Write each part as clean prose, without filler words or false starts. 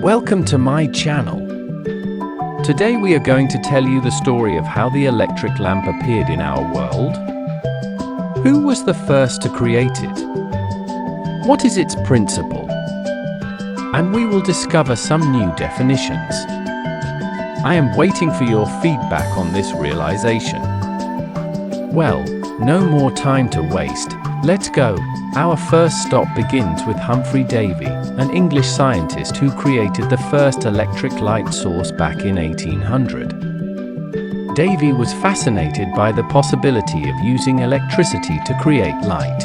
Welcome to my channel. Today we are going to tell you the story of how the electric lamp appeared in our world. Who was the first to create it? What is its principle? And we will discover some new definitions. I am waiting for your feedback on this realization. Well, no more time to waste. Let's go. Our first stop begins with Humphrey Davy, an English scientist who created the first electric light source back in 1800. Davy was fascinated by the possibility of using electricity to create light.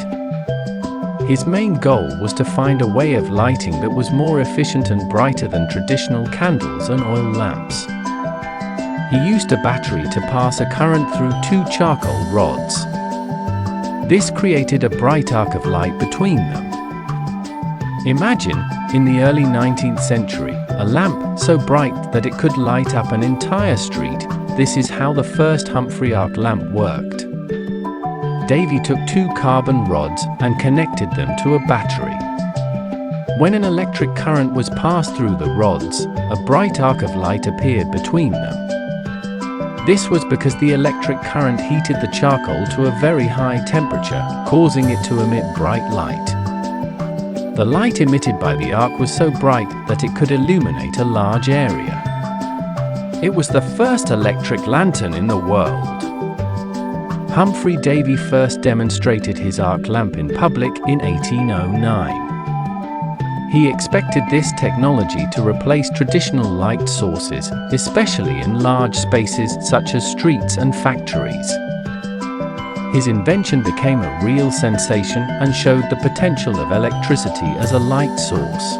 His main goal was to find a way of lighting that was more efficient and brighter than traditional candles and oil lamps. He used a battery to pass a current through two charcoal rods. This created a bright arc of light between them. Imagine, in the early 19th century, a lamp so bright that it could light up an entire street. This is how the first Humphrey arc lamp worked. Davy took two carbon rods and connected them to a battery. When an electric current was passed through the rods, a bright arc of light appeared between them. This was because the electric current heated the charcoal to a very high temperature, causing it to emit bright light. The light emitted by the arc was so bright that it could illuminate a large area. It was the first electric lantern in the world. Humphrey Davy first demonstrated his arc lamp in public in 1809. He expected this technology to replace traditional light sources, especially in large spaces such as streets and factories. His invention became a real sensation and showed the potential of electricity as a light source.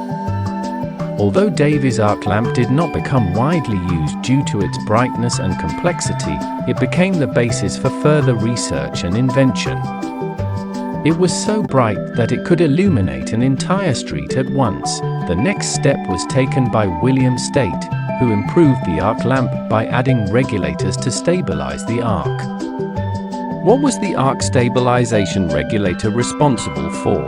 Although Davy's arc lamp did not become widely used due to its brightness and complexity, it became the basis for further research and invention. It was so bright that it could illuminate an entire street at once. The next step was taken by William State, who improved the arc lamp by adding regulators to stabilize the arc. What was the arc stabilization regulator responsible for?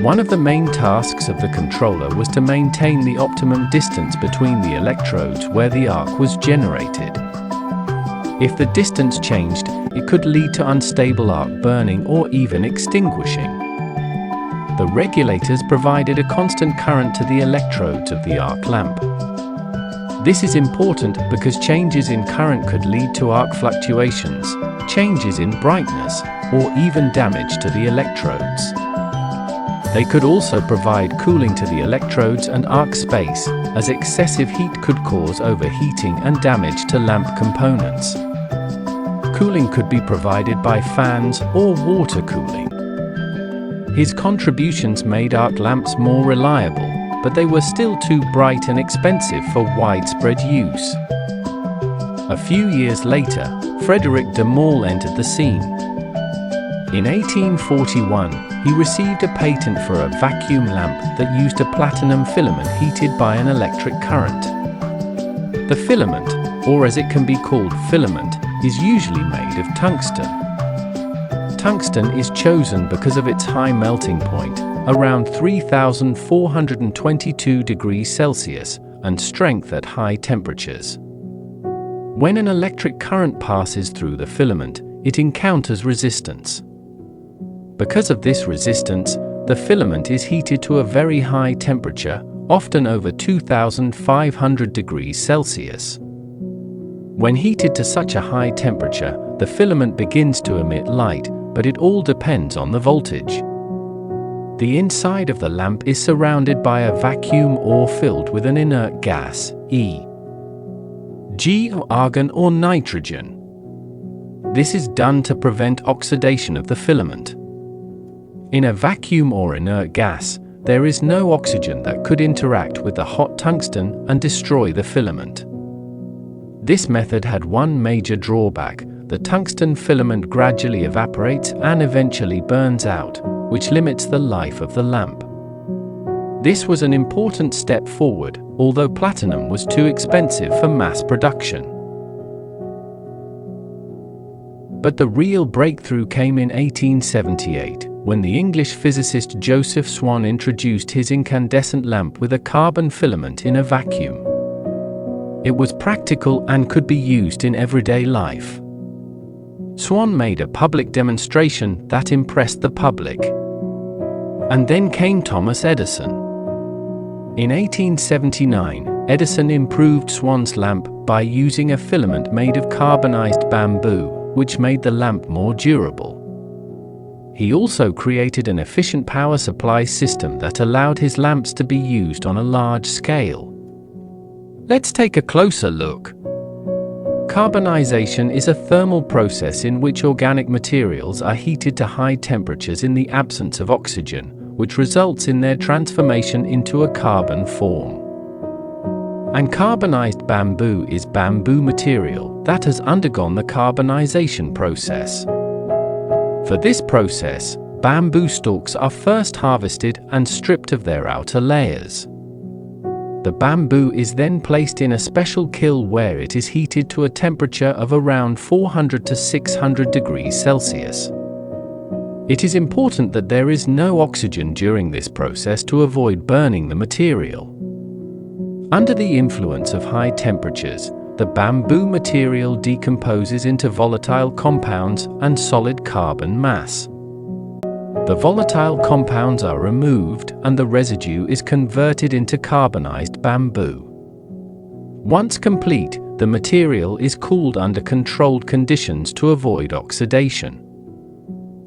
One of the main tasks of the controller was to maintain the optimum distance between the electrodes where the arc was generated. If the distance changed, it could lead to unstable arc burning or even extinguishing. The regulators provided a constant current to the electrodes of the arc lamp. This is important because changes in current could lead to arc fluctuations, changes in brightness, or even damage to the electrodes. They could also provide cooling to the electrodes and arc space, as excessive heat could cause overheating and damage to lamp components. Cooling could be provided by fans or water cooling. His contributions made arc lamps more reliable, but they were still too bright and expensive for widespread use. A few years later, Frederick de Maule entered the scene. In 1841, he received a patent for a vacuum lamp that used a platinum filament heated by an electric current. The filament, or as it can be called filament, is usually made of tungsten. Tungsten is chosen because of its high melting point, around 3,422 degrees Celsius, and strength at high temperatures. When an electric current passes through the filament, it encounters resistance. Because of this resistance, the filament is heated to a very high temperature, often over 2,500 degrees Celsius. When heated to such a high temperature, the filament begins to emit light, but it all depends on the voltage. The inside of the lamp is surrounded by a vacuum or filled with an inert gas, e.g. argon or nitrogen. This is done to prevent oxidation of the filament. In a vacuum or inert gas, there is no oxygen that could interact with the hot tungsten and destroy the filament. This method had one major drawback: the tungsten filament gradually evaporates and eventually burns out, which limits the life of the lamp. This was an important step forward, although platinum was too expensive for mass production. But the real breakthrough came in 1878, when the English physicist Joseph Swan introduced his incandescent lamp with a carbon filament in a vacuum. It was practical and could be used in everyday life. Swan made a public demonstration that impressed the public. And then came Thomas Edison. In 1879, Edison improved Swan's lamp by using a filament made of carbonized bamboo, which made the lamp more durable. He also created an efficient power supply system that allowed his lamps to be used on a large scale. Let's take a closer look. Carbonization is a thermal process in which organic materials are heated to high temperatures in the absence of oxygen, which results in their transformation into a carbon form. And carbonized bamboo is bamboo material that has undergone the carbonization process. For this process, bamboo stalks are first harvested and stripped of their outer layers. The bamboo is then placed in a special kiln where it is heated to a temperature of around 400 to 600 degrees Celsius. It is important that there is no oxygen during this process to avoid burning the material. Under the influence of high temperatures, the bamboo material decomposes into volatile compounds and solid carbon mass. The volatile compounds are removed and the residue is converted into carbonized bamboo. Once complete, the material is cooled under controlled conditions to avoid oxidation.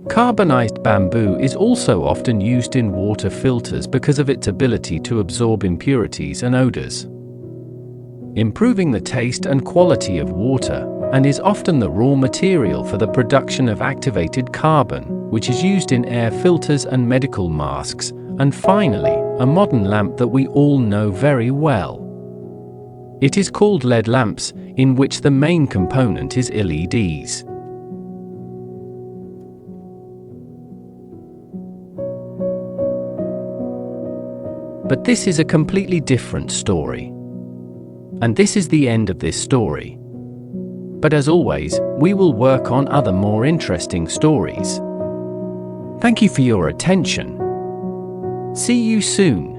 Carbonized bamboo is also often used in water filters because of its ability to absorb impurities and odors, improving the taste and quality of water, and is often the raw material for the production of activated carbon, which is used in air filters and medical masks, and finally, a modern lamp that we all know very well. It is called LED lamps, in which the main component is LEDs. But this is a completely different story. And this is the end of this story. But as always, we will work on other more interesting stories. Thank you for your attention. See you soon.